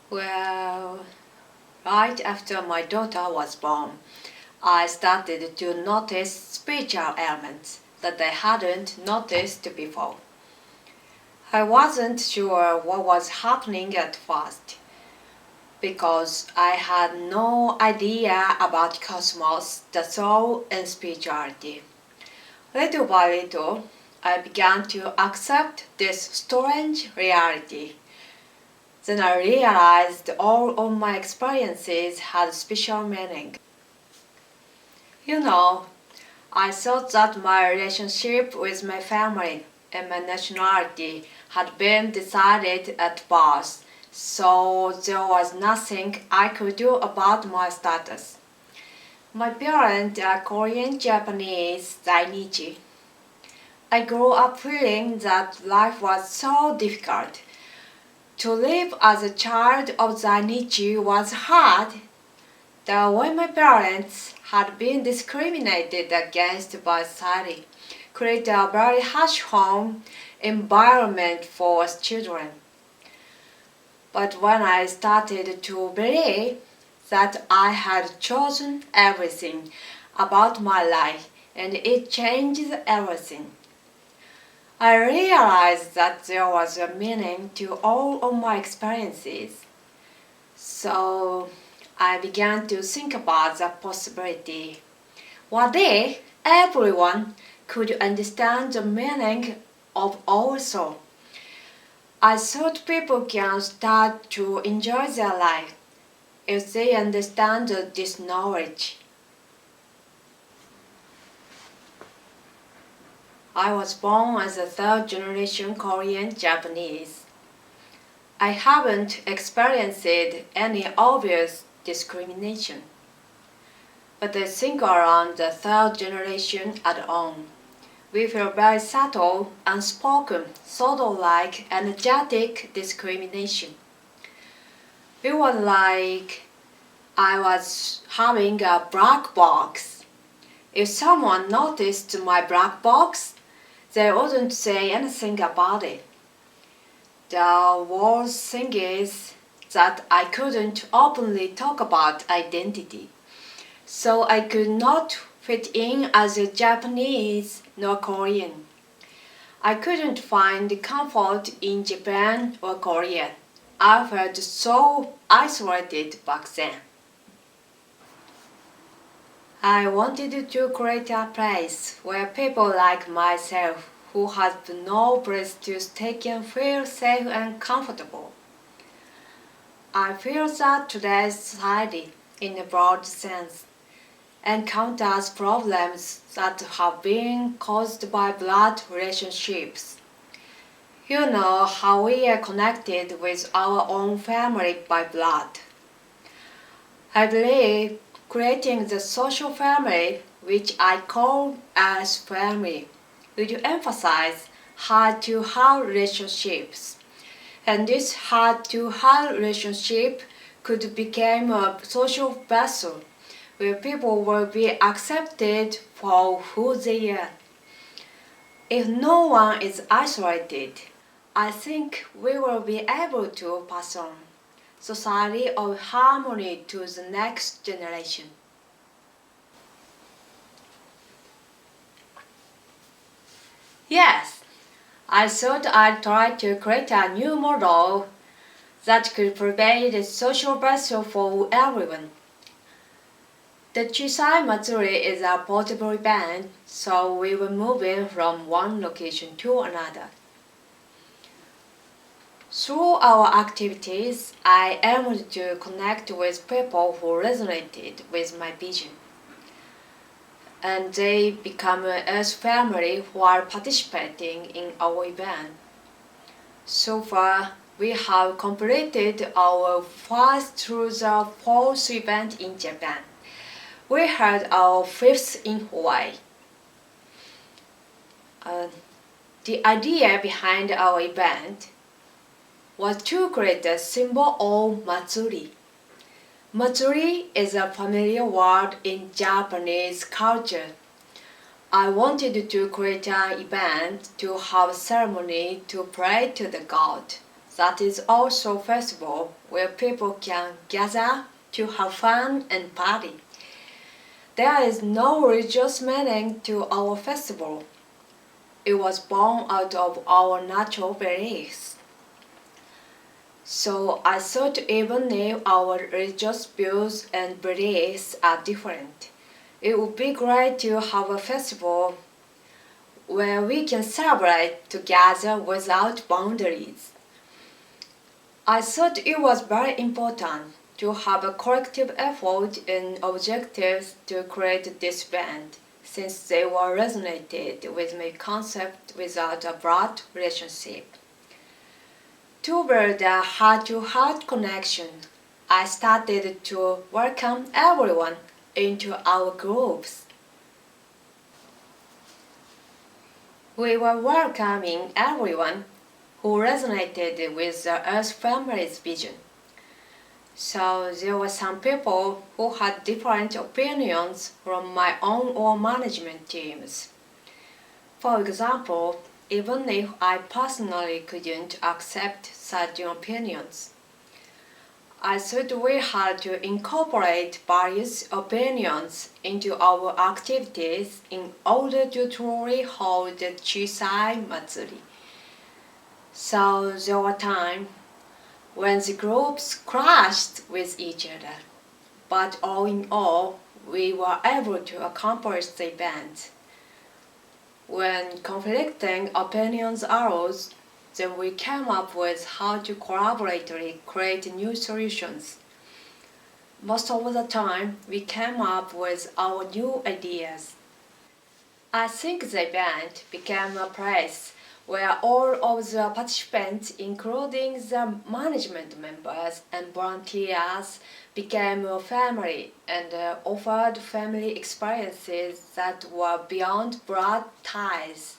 Well, right after my daughter was born, I started to notice spiritual elements that I hadn't noticed before. I wasn't sure what was happening at first, because I had no idea about cosmos, the soul, and spirituality. Little by little, I began to accept this strange reality. Then I realized all of my experiences had special meaning. I thought that my relationship with my family and my nationality had been decided at birth, so there was nothing I could do about my status. My parents are Korean Japanese Zainichi. I grew up feeling that life was so difficult. To live as a child of Zainichi was hard. The way my parents had been discriminated against by society created a very harsh home environment for us children. But when I started to believe that I had chosen everything about my life and it changed everything, I realized that there was a meaning to all of my experiences. So I began to think about the possibility. One day, everyone could understand the meaning of our soul. I thought people can start to enjoy their life if they understand this knowledge. I was born as a third-generation Korean Japanese. I haven't experienced any obvious discrimination, but I think around the third generation at home, we feel very subtle, unspoken, sort of like energetic discrimination. It was like I was having a black box. If someone noticed my black box, they wouldn't say anything about it. The worst thing is that I couldn't openly talk about identity, so I could not fit in as a Japanese nor Korean. I couldn't find comfort in Japan or Korea. I felt so isolated back then. I wanted to create a place where people like myself who had no place to stay can feel safe and comfortable. I feel that today's society, in a broad sense, encounters problems that have been caused by blood relationships. You know how we are connected with our own family by blood. I believe creating the social family, which I call as family, will emphasize heart-to-heart relationships. And this heart-to-heart relationship could become a social vessel where people will be accepted for who they are. If no one is isolated, I think we will be able to pass on society of harmony to the next generation. Yes, I thought I'd try to create a new model that could provide a social vessel for everyone. The Chisai Matsuri is a portable event, so we were moving from one location to another. Through our activities, I aimed to connect with people who resonated with my vision. And they become as family while participating in our event. So far, we have completed our first through the fourth event in Japan. We had our fifth in Hawaii. The idea behind our event was to create a symbol of Matsuri. Matsuri is a familiar word in Japanese culture. I wanted to create an event to have a ceremony to pray to the god. That is also a festival where people can gather to have fun and party. There is no religious meaning to our festival. It was born out of our natural beliefs. So I thought even if our religious views and beliefs are different, it would be great to have a festival where we can celebrate together without boundaries. I thought it was very important to have a collective effort and objectives to create this event, since they were resonated with my concept without a blood relationship. To build a heart-to-heart connection, I started to welcome everyone into our groups. We were welcoming everyone who resonated with the Earth family's vision. So there were some people who had different opinions from my own or management teams. For example, even if I personally couldn't accept certain opinions, I thought we had to incorporate various opinions into our activities in order to truly hold the Chisai Matsuri. So there were times when the groups clashed with each other, but all in all, we were able to accomplish the event. When conflicting opinions arose, then we came up with how to collaboratively create new solutions. Most of the time, we came up with our new ideas. I think the event became a place where all of the participants, including the management members and volunteers, became a family and offered family experiences that were beyond blood ties.